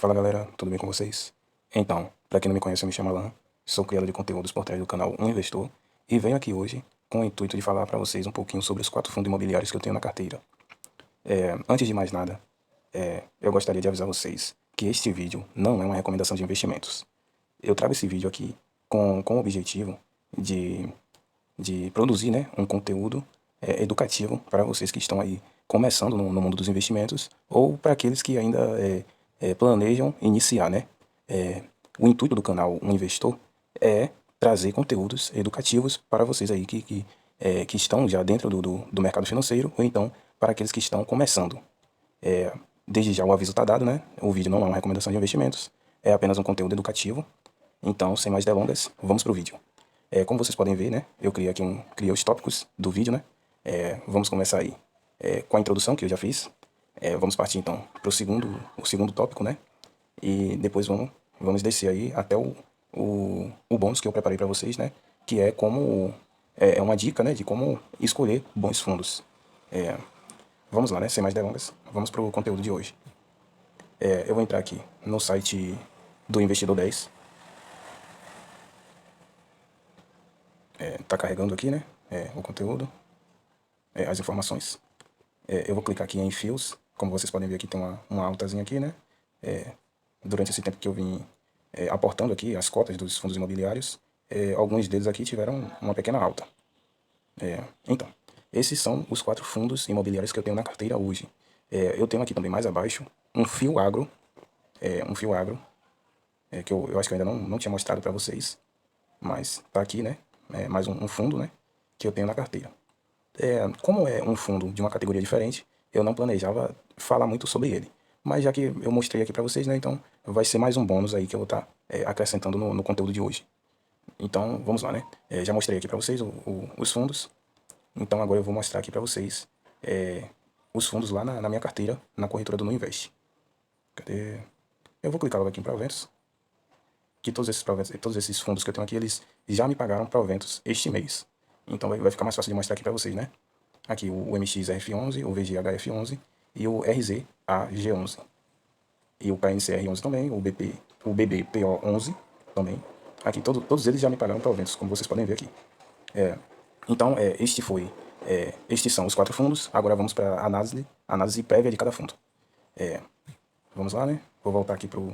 Fala galera, tudo bem com vocês? Então, para quem não me conhece, eu me chamo Alan, sou criador de conteúdos por trás do canal Um Investor e venho aqui hoje com o intuito de falar para vocês um pouquinho sobre os 4 fundos imobiliários que eu tenho na carteira. Antes de mais nada, eu gostaria de avisar vocês que este vídeo não é uma recomendação de investimentos. Eu trago esse vídeo aqui com o objetivo de, de produzir, né, um conteúdo educativo para vocês que estão aí começando no mundo dos investimentos ou para aqueles que ainda planejam iniciar, né? O intuito do canal Um Investor é trazer conteúdos educativos para vocês aí que estão já dentro do mercado financeiro ou então para aqueles que estão começando. Desde já o aviso está dado, né? O vídeo não é uma recomendação de investimentos, é apenas um conteúdo educativo. Então, sem mais delongas, vamos para o vídeo. Como vocês podem ver, né? Eu criei aqui criei os tópicos do vídeo, né? Vamos começar aí com a introdução que eu já fiz. Vamos partir então para o segundo tópico, né? E depois vamos descer aí até o bônus que eu preparei para vocês, né? Que é como é uma dica, né? De como escolher bons fundos. Vamos lá, né? Sem mais delongas, vamos para o conteúdo de hoje. Eu vou entrar aqui no site do Investidor 10. Tá carregando aqui, né? O conteúdo, as informações. Eu vou clicar aqui em Fios. Como vocês podem ver aqui, tem uma altazinha aqui, né? Durante esse tempo que eu vim aportando aqui as cotas dos fundos imobiliários, alguns deles aqui tiveram uma pequena alta. Então, esses são os 4 fundos imobiliários que eu tenho na carteira hoje. Eu tenho aqui também mais abaixo um Fio Agro, que eu acho que eu ainda não tinha mostrado para vocês, mas tá aqui, né? Mais um fundo, né? Que eu tenho na carteira. Como é um fundo de uma categoria diferente, eu não planejava falar muito sobre ele. Mas já que eu mostrei aqui para vocês, né? Então vai ser mais um bônus aí que eu vou estar acrescentando no conteúdo de hoje. Então vamos lá, né? Já mostrei aqui para vocês os fundos. Então agora eu vou mostrar aqui para vocês os fundos lá na minha carteira, na corretora do Nuinvest. Cadê? Eu vou clicar logo aqui em proventos. Que todos esses fundos que eu tenho aqui, eles já me pagaram proventos este mês. Então vai ficar mais fácil de mostrar aqui para vocês, né? Aqui o MXRF11, o VGHF11 e o RZAG11. E o KNCR11 também, o BBPO11 também. Aqui, todos eles já me pagaram proventos, como vocês podem ver aqui. Então, estes são os 4 fundos. Agora vamos para a análise prévia de cada fundo. Vamos lá, né? Vou voltar aqui pro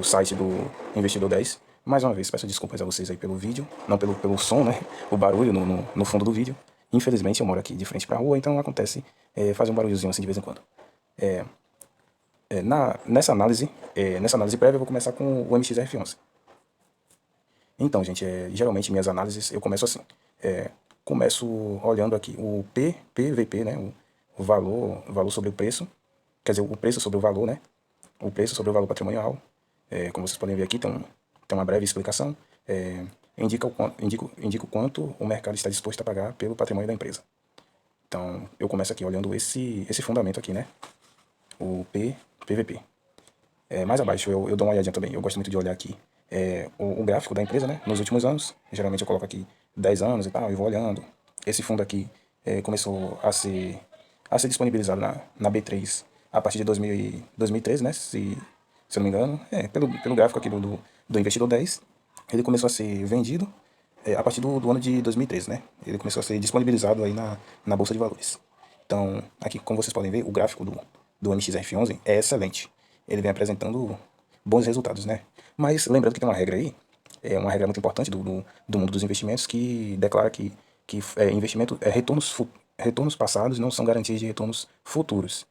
site do Investidor 10. Mais uma vez, peço desculpas a vocês aí pelo vídeo, não pelo som, né? O barulho no fundo do vídeo. Infelizmente, eu moro aqui de frente para a rua, então acontece fazer um barulhozinho assim de vez em quando. Nessa análise prévia, eu vou começar com o MXRF11. Então, gente, geralmente minhas análises eu começo assim. Começo olhando aqui o PVP, né? O valor sobre o preço. Quer dizer, o preço sobre o valor, né? O preço sobre o valor patrimonial. Como vocês podem ver aqui, tem uma breve explicação. Indica o quanto o mercado está disposto a pagar pelo patrimônio da empresa. Então, eu começo aqui olhando esse fundamento aqui, né? O PVP. Mais abaixo eu dou uma olhadinha também. Eu gosto muito de olhar aqui o gráfico da empresa, né? Nos últimos anos. Geralmente eu coloco aqui 10 anos e tal, e vou olhando. Esse fundo aqui começou a ser disponibilizado na B3 a partir de 2013, né? Se eu não me engano. Pelo gráfico aqui do Investidor 10, ele começou a ser vendido a partir do ano de 2013, né? Ele começou a ser disponibilizado aí na Bolsa de Valores. Então, aqui, como vocês podem ver, o gráfico do MXRF11 é excelente. Ele vem apresentando bons resultados, né? Mas lembrando que tem uma regra aí, uma regra muito importante do mundo dos investimentos, que declara que retornos passados não são garantias de retornos futuros.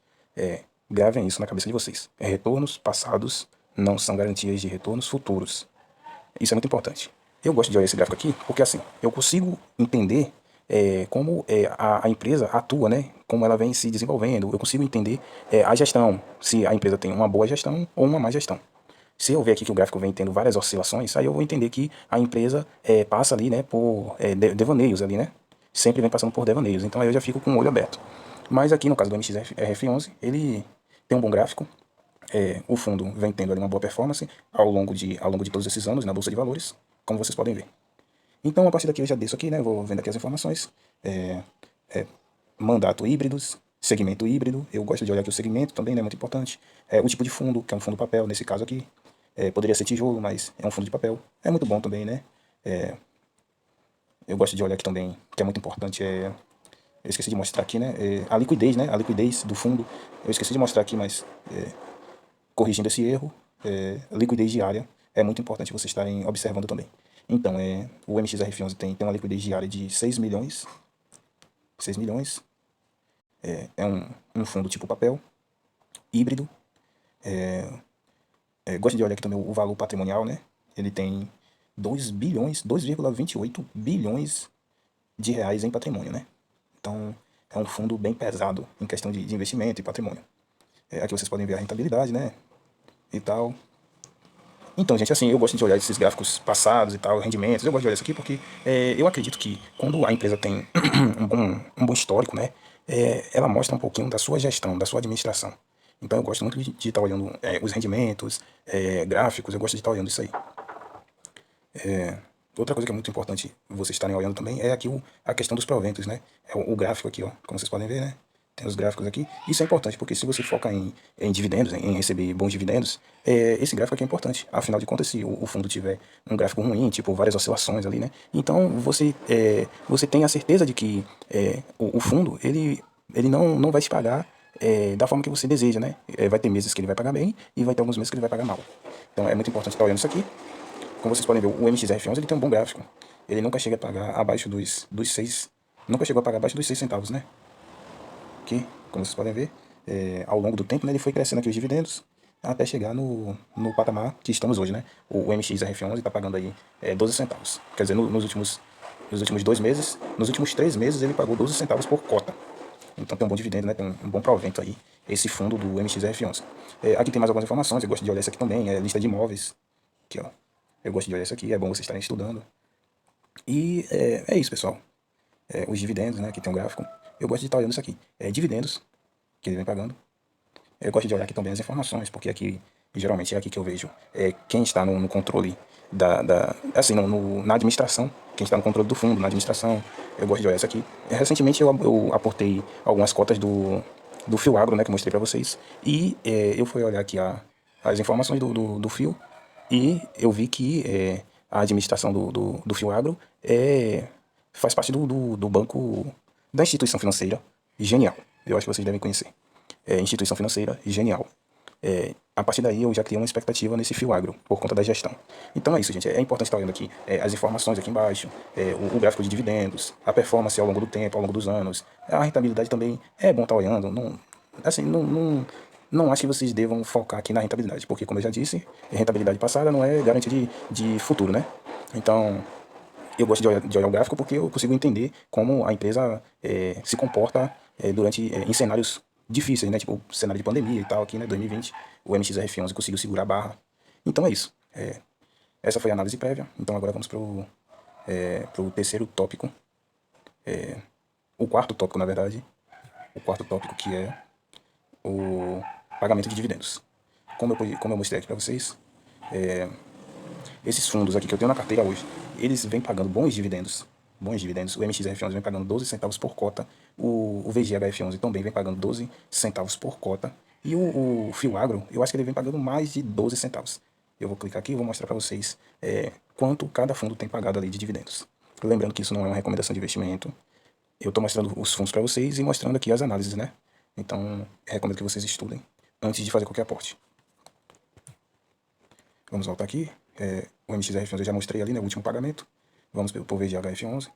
Gravem isso na cabeça de vocês. Retornos passados não são garantias de retornos futuros. Isso é muito importante. Eu gosto de olhar esse gráfico aqui porque assim, eu consigo entender como a empresa atua, né? Como ela vem se desenvolvendo. Eu consigo entender a gestão, se a empresa tem uma boa gestão ou uma má gestão. Se eu ver aqui que o gráfico vem tendo várias oscilações, aí eu vou entender que a empresa passa ali, né, por devaneios ali, né? Sempre vem passando por devaneios. Então aí eu já fico com o olho aberto. Mas aqui no caso do MXRF11, ele tem um bom gráfico. O fundo vem tendo ali uma boa performance ao longo de todos esses anos na Bolsa de Valores, como vocês podem ver. Então, a partir daqui eu já desço aqui, né? Vou vendo aqui as informações. Mandato híbridos. segmento híbrido, eu gosto de olhar aqui o segmento também, né, muito importante. O tipo de fundo, que é um fundo papel, nesse caso aqui. Poderia ser tijolo, mas é um fundo de papel. É muito bom também, né? Eu gosto de olhar aqui também, que é muito importante, eu esqueci de mostrar aqui, né? A liquidez, né? A liquidez do fundo. Eu esqueci de mostrar aqui, mas corrigindo esse erro, liquidez diária é muito importante vocês estarem observando também. Então, o MXRF11 tem uma liquidez diária de 6 milhões. 6 milhões. É um fundo tipo papel, híbrido. Gosto de olhar aqui também o valor patrimonial, né? Ele tem 2 bilhões, 2,28 bilhões de reais em patrimônio, né? Então, é um fundo bem pesado em questão de investimento e patrimônio. Aqui vocês podem ver a rentabilidade, né? E tal. Então, gente, assim, eu gosto de olhar esses gráficos passados e tal, rendimentos. Eu gosto de olhar isso aqui porque eu acredito que quando a empresa tem um bom histórico, né? Ela mostra um pouquinho da sua gestão, da sua administração. Então, eu gosto muito de estar olhando os rendimentos, gráficos, eu gosto de estar olhando isso aí. Outra coisa que é muito importante vocês estarem olhando também é aqui a questão dos proventos, né? É o gráfico aqui, ó, como vocês podem ver, né? Tem os gráficos aqui. Isso é importante, porque se você foca em dividendos, em receber bons dividendos, esse gráfico aqui é importante. Afinal de contas, se o fundo tiver um gráfico ruim, tipo várias oscilações ali, né? Então você tem a certeza de que o fundo, ele não vai te pagar da forma que você deseja, né? Vai ter meses que ele vai pagar bem e vai ter alguns meses que ele vai pagar mal. Então é muito importante estar olhando isso aqui. Como vocês podem ver, o MXRF11 ele tem um bom gráfico. Ele nunca chega a pagar abaixo dos 6. Nunca chegou a pagar abaixo dos 6 centavos, né? Aqui, como vocês podem ver, ao longo do tempo, né, ele foi crescendo aqui os dividendos até chegar no patamar que estamos hoje, né? O MXRF11 está pagando aí 12 centavos. Quer dizer, nos últimos 2 meses, nos últimos 3 meses ele pagou 12 centavos por cota. Então tem um bom dividendo, né? Tem um bom provento aí, esse fundo do MXRF11. Aqui tem mais algumas informações, eu gosto de olhar isso aqui também, lista de imóveis. Aqui, ó. Eu gosto de olhar isso aqui, é bom vocês estarem estudando. E é isso, pessoal. Os dividendos, né? Aqui tem um gráfico. Eu gosto de estar olhando isso aqui. Dividendos, que ele vem pagando. Eu gosto de olhar aqui também as informações, porque aqui, geralmente, é aqui que eu vejo quem está no controle assim, na administração, quem está no controle do fundo, na administração. Eu gosto de olhar isso aqui. Recentemente eu aportei algumas cotas do Fio Agro, né, que eu mostrei para vocês. E eu fui olhar aqui as informações do Fio e eu vi que a administração do Fio Agro faz parte do banco, da instituição financeira Genial. Eu acho que vocês devem conhecer. Instituição financeira Genial. A partir daí eu já criei uma expectativa nesse Fio Agro, por conta da gestão. Então é isso, gente. É importante estar olhando aqui as informações aqui embaixo, o gráfico de dividendos, a performance ao longo do tempo, ao longo dos anos. A rentabilidade também é bom estar olhando. Não, assim, não acho que vocês devam focar aqui na rentabilidade, porque, como eu já disse, rentabilidade passada não é garantia de futuro, né? Então, eu gosto de olhar o gráfico porque eu consigo entender como a empresa se comporta em cenários difíceis, né? Tipo, o cenário de pandemia e tal, aqui, né? 2020, o MXRF11 conseguiu segurar a barra. Então é isso. Essa foi a análise prévia. Então agora vamos pro terceiro tópico. O quarto tópico, na verdade. O quarto tópico, que é o pagamento de dividendos. Como eu mostrei aqui para vocês, esses fundos aqui que eu tenho na carteira hoje, eles vêm pagando bons dividendos. Bons dividendos. O MXRF11 vem pagando 12 centavos por cota. O VGHF11 também vem pagando 12 centavos por cota. E o Fio Agro, eu acho que ele vem pagando mais de 12 centavos. Eu vou clicar aqui e vou mostrar para vocês quanto cada fundo tem pagado ali de dividendos. Lembrando que isso não é uma recomendação de investimento. Eu estou mostrando os fundos para vocês e mostrando aqui as análises, né? Então, recomendo que vocês estudem antes de fazer qualquer aporte. Vamos voltar aqui. O MXRF11 eu já mostrei ali, né? O último pagamento. Vamos para o VGHF11.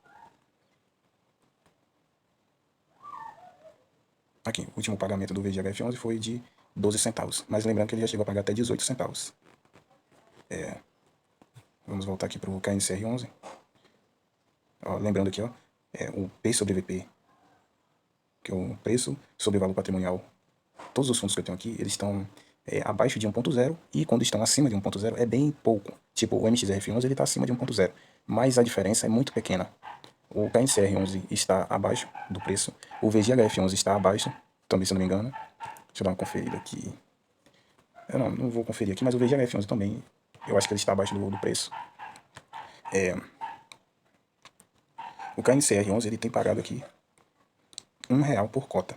Aqui, o último pagamento do VGHF11 foi de 12 centavos. Mas lembrando que ele já chegou a pagar até 18 centavos. Vamos voltar aqui para o KNCR11. Ó, lembrando aqui, ó, o P sobre VP, que é o preço sobre valor patrimonial. Todos os fundos que eu tenho aqui, eles estão abaixo de 1.0 e quando estão acima de 1.0 é bem pouco. Tipo, o MXRF11 ele está acima de 1.0, mas a diferença é muito pequena. O KNCR11 está abaixo do preço, o VGHF11 está abaixo, também se não me engano. Deixa eu dar uma conferida aqui. Eu não vou conferir aqui, mas o VGHF11 também, eu acho que ele está abaixo do preço. O KNCR11 ele tem pagado aqui R$ 1 por cota.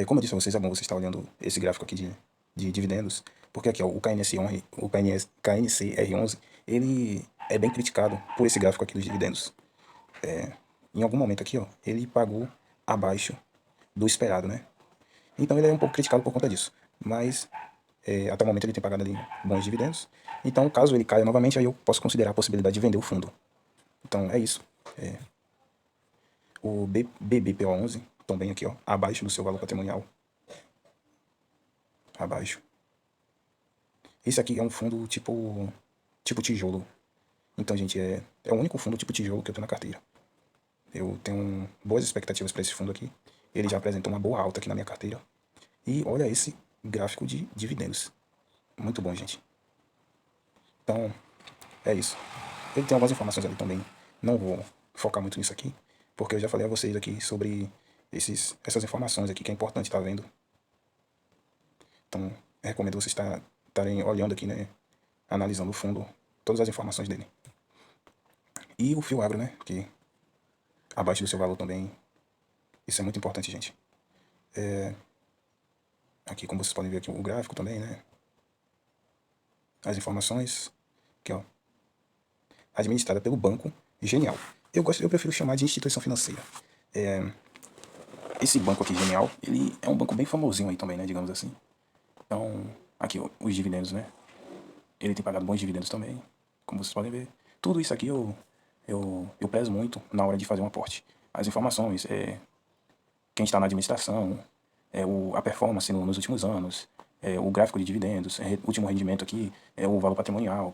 Como eu disse a vocês, é bom você estar olhando esse gráfico aqui de dividendos, porque aqui ó, o KNCR11, ele é bem criticado por esse gráfico aqui dos dividendos. Em algum momento aqui, ó, ele pagou abaixo do esperado, né? Então ele é um pouco criticado por conta disso. Mas até o momento ele tem pagado ali bons dividendos. Então, caso ele caia novamente, aí eu posso considerar a possibilidade de vender o fundo. Então é isso. O BBPO11, também aqui, ó, abaixo do seu valor patrimonial. Abaixo. Esse aqui é um fundo tipo tijolo. Então, gente, é o único fundo tipo tijolo que eu tenho na carteira. Eu tenho boas expectativas para esse fundo aqui. Ele já apresentou uma boa alta aqui na minha carteira. E olha esse gráfico de dividendos. Muito bom, gente. Então, é isso. Ele tem algumas informações ali também. Não vou focar muito nisso aqui, porque eu já falei a vocês aqui sobre essas informações aqui que é importante estar vendo. Então, eu recomendo vocês estarem olhando aqui, né? Analisando o fundo, todas as informações dele. E o fio agro, né? Que abaixo do seu valor também. Isso é muito importante, gente. Aqui, como vocês podem ver aqui, o gráfico também, né? As informações. Aqui, ó. Administrada pelo Banco Genial. Eu prefiro chamar de instituição financeira. Esse banco aqui, Genial, ele é um banco bem famosinho aí também, né? Digamos assim. Então, aqui, ó, os dividendos, né? Ele tem pagado bons dividendos também, como vocês podem ver. Tudo isso aqui eu prezo muito na hora de fazer um aporte. As informações, quem está na administração, a performance nos últimos anos, o gráfico de dividendos, último rendimento aqui, o valor patrimonial.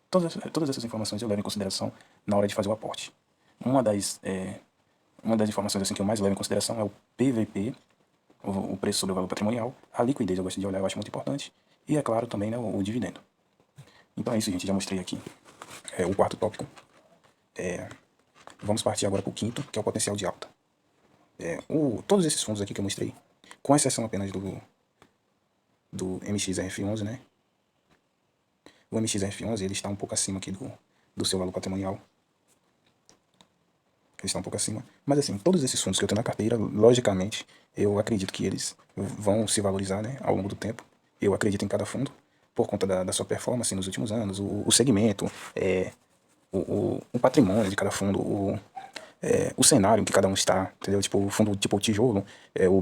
Todas essas informações eu levo em consideração na hora de fazer o aporte. Uma das informações assim, que eu mais levo em consideração é o PVP, o preço sobre o valor patrimonial. A liquidez eu gosto de olhar, eu acho muito importante. E é claro também, né, o dividendo. Então é isso, gente. Já mostrei aqui o quarto tópico. Vamos partir agora para o quinto, que é o potencial de alta. Todos esses fundos aqui que eu mostrei, com exceção apenas do MXRF11, né? O MXRF11 ele está um pouco acima aqui do seu valor patrimonial. Ele está um pouco acima. Mas assim, todos esses fundos que eu tenho na carteira, logicamente, eu acredito que eles vão se valorizar, né, ao longo do tempo. Eu acredito em cada fundo, por conta da sua performance nos últimos anos, o segmento, o patrimônio de cada fundo, o cenário em que cada um está, entendeu? Tipo, o fundo tipo o tijolo, o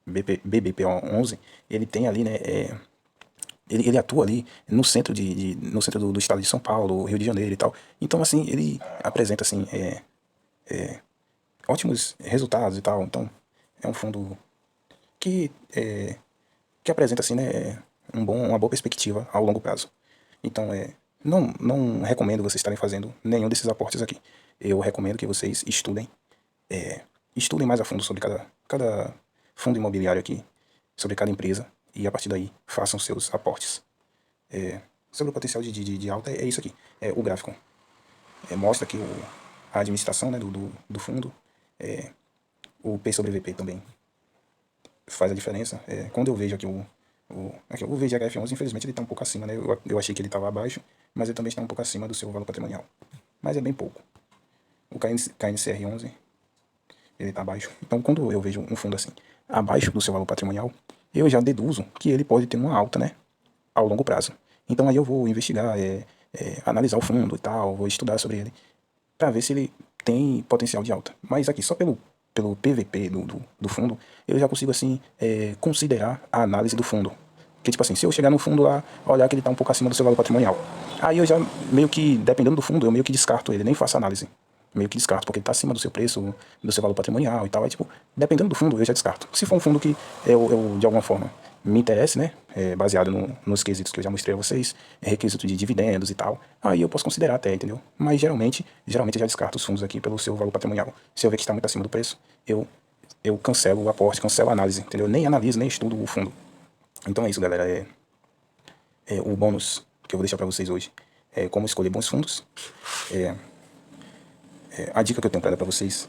BBPO11, ele tem ali, né, ele atua ali no centro no centro do estado de São Paulo, Rio de Janeiro e tal. Então, assim, ele apresenta, assim, ótimos resultados e tal. Então, é um fundo que apresenta, assim, né, uma boa perspectiva ao longo prazo. Então, não recomendo vocês estarem fazendo nenhum desses aportes aqui. Eu recomendo que vocês estudem mais a fundo sobre cada fundo imobiliário aqui, sobre cada empresa, e a partir daí façam seus aportes. Sobre o potencial de alta, é isso aqui. O gráfico mostra aqui a administração, né, do fundo, o P sobre VP também faz a diferença. Quando eu vejo aqui aqui, o VGHF11, infelizmente ele está um pouco acima, né? Eu achei que ele estava abaixo, mas ele também está um pouco acima do seu valor patrimonial. Mas é bem pouco. O KNCR11, ele está abaixo. Então, quando eu vejo um fundo assim, abaixo do seu valor patrimonial, eu já deduzo que ele pode ter uma alta, né, ao longo prazo. Então, aí eu vou investigar, analisar o fundo e tal, vou estudar sobre ele, para ver se ele tem potencial de alta. Mas aqui, só pelo PVP do fundo, eu já consigo, assim, considerar a análise do fundo. Que, tipo assim, se eu chegar no fundo lá, olhar que ele está um pouco acima do seu valor patrimonial, aí eu já meio que, dependendo do fundo, eu meio que descarto ele, nem faço análise. Meio que descarto, porque ele está acima do seu preço, do seu valor patrimonial e tal. Aí, tipo, dependendo do fundo, eu já descarto. Se for um fundo que eu de alguma forma, me interesse, né, baseado nos quesitos que eu já mostrei a vocês, requisito de dividendos e tal, aí eu posso considerar até, entendeu? Mas geralmente eu já descarto os fundos aqui pelo seu valor patrimonial. Se eu ver que está muito acima do preço, eu cancelo o aporte, cancelo a análise, entendeu? Nem analiso, nem estudo o fundo. Então é isso, galera. O bônus que eu vou deixar para vocês hoje é como escolher bons fundos. A dica que eu tenho para dar para vocês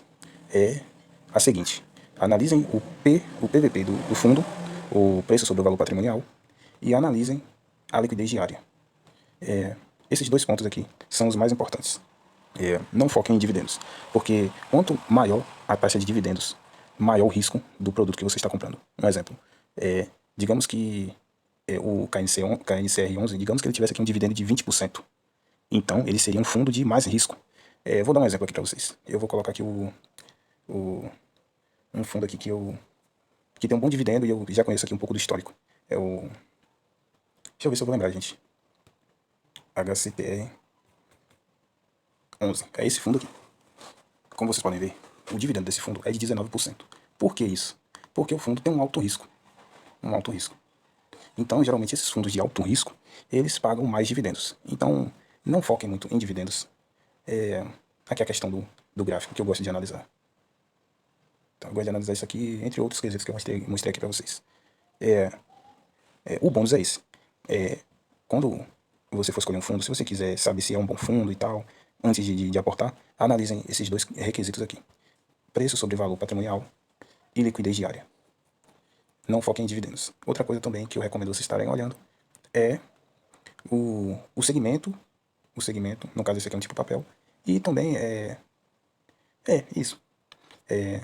é a seguinte: analisem o PVP do fundo, o preço sobre o valor patrimonial, e analisem a liquidez diária. Esses dois pontos aqui são os mais importantes. Não foquem em dividendos, porque quanto maior a taxa de dividendos maior o risco do produto que você está comprando. Um exemplo, digamos que o KNCR11, digamos que ele tivesse aqui um dividendo de 20%. Então, ele seria um fundo de mais risco. Vou dar um exemplo aqui para vocês. Eu vou colocar aqui um fundo aqui que tem um bom dividendo e eu já conheço aqui um pouco do histórico. Deixa eu ver se eu vou lembrar, gente. HCPR 11. É esse fundo aqui. Como vocês podem ver, o dividendo desse fundo é de 19%. Por que isso? Porque o fundo tem um alto risco. Um alto risco. Então, geralmente, esses fundos de alto risco, eles pagam mais dividendos. Então, não foquem muito em dividendos. Aqui é a questão do gráfico que eu gosto de analisar. Então, eu gosto de analisar isso aqui, entre outros quesitos que eu mostrei aqui para vocês. O bônus é esse. Quando você for escolher um fundo, se você quiser saber se é um bom fundo e tal, antes de aportar, analisem esses dois requisitos aqui. Preço sobre valor patrimonial e liquidez diária. Não foquem em dividendos. Outra coisa também que eu recomendo vocês estarem olhando é o segmento. O segmento, no caso esse aqui é um tipo de papel. E também isso.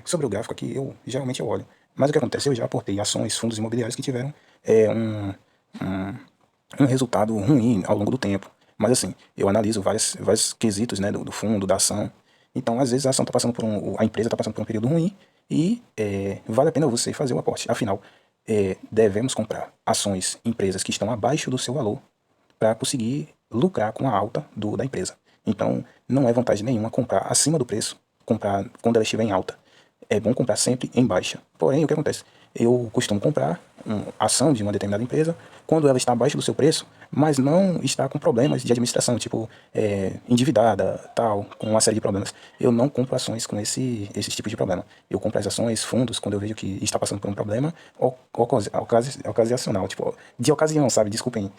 Sobre o gráfico aqui, geralmente eu olho. Mas o que acontece? Eu já aportei ações, fundos imobiliários que tiveram um resultado ruim ao longo do tempo. Mas assim, eu analiso vários quesitos, né, do fundo, da ação. Então, às vezes, a ação tá passando a empresa está passando por um período ruim e vale a pena você fazer o aporte. Afinal, devemos comprar ações, empresas que estão abaixo do seu valor para conseguir lucrar com a alta da empresa. Então, não é vantagem nenhuma comprar acima do preço, comprar quando ela estiver em alta. É bom comprar sempre em baixa. Porém, o que acontece? Eu costumo comprar uma ação de uma determinada empresa quando ela está abaixo do seu preço, mas não está com problemas de administração, tipo endividada, tal, com uma série de problemas. Eu não compro ações com esse tipo de problema. Eu compro as ações, fundos, quando eu vejo que está passando por um problema ocasisional, tipo, de ocasião, sabe? Desculpem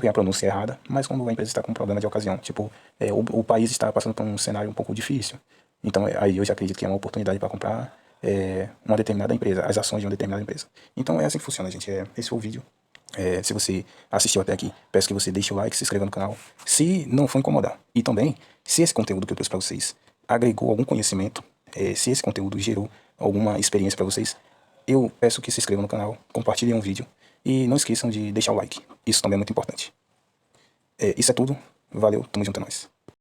a pronúncia errada, mas quando a empresa está com um problema de ocasião, tipo, o país está passando por um cenário um pouco difícil. Então, aí eu já acredito que é uma oportunidade para comprar uma determinada empresa, as ações de uma determinada empresa. Então, é assim que funciona, gente. Esse foi o vídeo. Se você assistiu até aqui, peço que você deixe o like, se inscreva no canal, se não for incomodar. E também, se esse conteúdo que eu trouxe para vocês agregou algum conhecimento, se esse conteúdo gerou alguma experiência para vocês, eu peço que se inscrevam no canal, compartilhem o vídeo e não esqueçam de deixar o like. Isso também é muito importante. Isso é tudo. Valeu, tamo junto, é nóis.